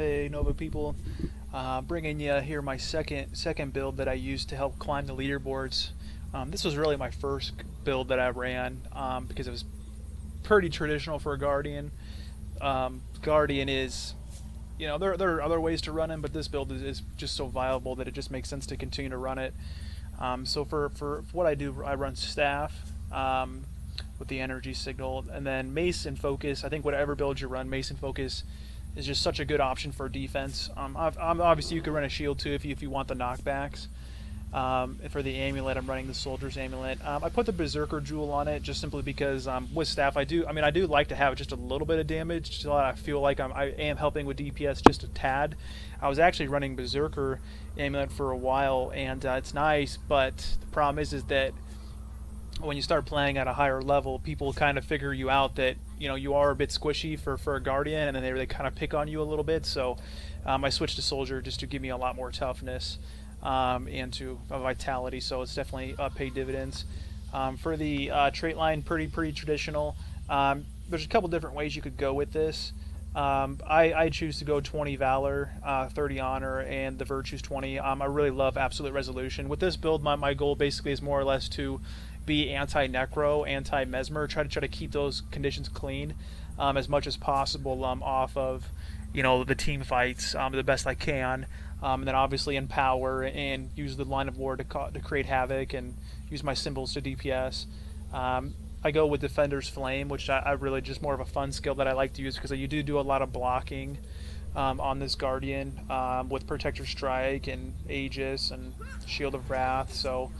Hey Nova people, bringing you here my second build that I used to help climb the leaderboards. This was really my first build that I ran because it was pretty traditional for a Guardian. Guardian is, there are other ways to run him, but this build is just so viable that it just makes sense to continue to run it. So for what I do, I run staff with the energy signal, and then mace and focus. I think whatever build you run, mace and focus is just such a good option for defense. Obviously, you could run a shield too if you want the knockbacks. For the amulet, I'm running the soldier's amulet. I put the berserker jewel on it just simply because with staff, I do like to have just a little bit of damage so I feel like I am helping with DPS just a tad. I was actually running berserker amulet for a while, and it's nice, but the problem is that when you start playing at a higher level, people kind of figure you out that you are a bit squishy for a guardian, and then they kind of pick on you a little bit. So I switched to soldier just to give me a lot more toughness and to vitality. So it's definitely paid dividends. For the trait line, pretty traditional. There's a couple different ways you could go with this. I choose to go 20 Valor, 30 Honor, and the Virtues 20. I really love Absolute Resolution. With this build, my goal basically is more or less to be anti-Necro, anti-Mesmer, try to keep those conditions clean as much as possible off of the team fights the best I can, and then obviously empower and use the line of war to create havoc and use my symbols to DPS. I go with Defender's Flame, which I really just more of a fun skill that I like to use because you do a lot of blocking on this Guardian with Protector Strike and Aegis and Shield of Wrath. So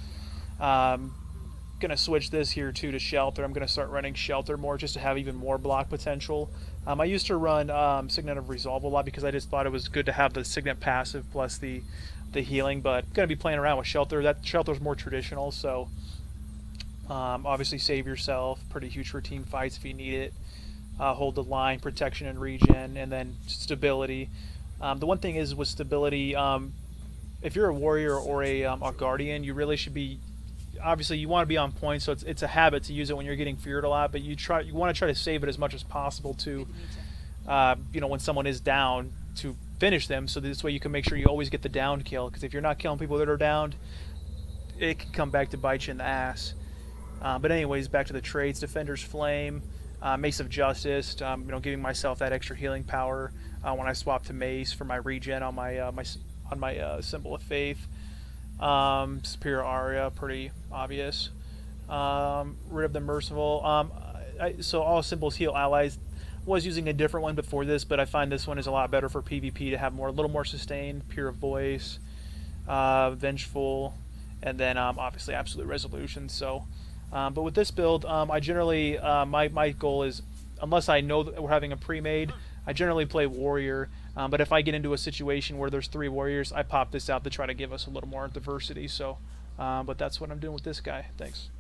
gonna switch this here too to Shelter. I'm gonna start running Shelter more just to have even more block potential. I used to run Signet of Resolve a lot because I just thought it was good to have the Signet passive plus the healing, but I'm gonna be playing around with Shelter. That Shelter's more traditional, so obviously save yourself, pretty huge for team fights if you need it. Hold the line, protection and regen, and then stability. The one thing is with stability, if you're a warrior or a guardian, you really should be, obviously you want to be on point, so it's a habit to use it when you're getting feared a lot, but you want to try to save it as much as possible to when someone is down, to finish them, so this way you can make sure you always get the down kill, because if you're not killing people that are downed, it can come back to bite you in the ass. But anyways, back to the traits. Defender's Flame, Mace of Justice, giving myself that extra healing power when I swap to Mace for my regen on my Symbol of Faith. Superior Aria, pretty obvious. Rid of the Merciful. So all symbols heal allies. Was using a different one before this, but I find this one is a lot better for PvP to have a little more sustain. Pure Voice, Vengeful, and then obviously Absolute Resolution. So, but with this build, I generally my goal is, unless I know that we're having a pre-made, I generally play Warrior. But if I get into a situation where there's 3 warriors, I pop this out to try to give us a little more diversity. So, but that's what I'm doing with this guy. Thanks.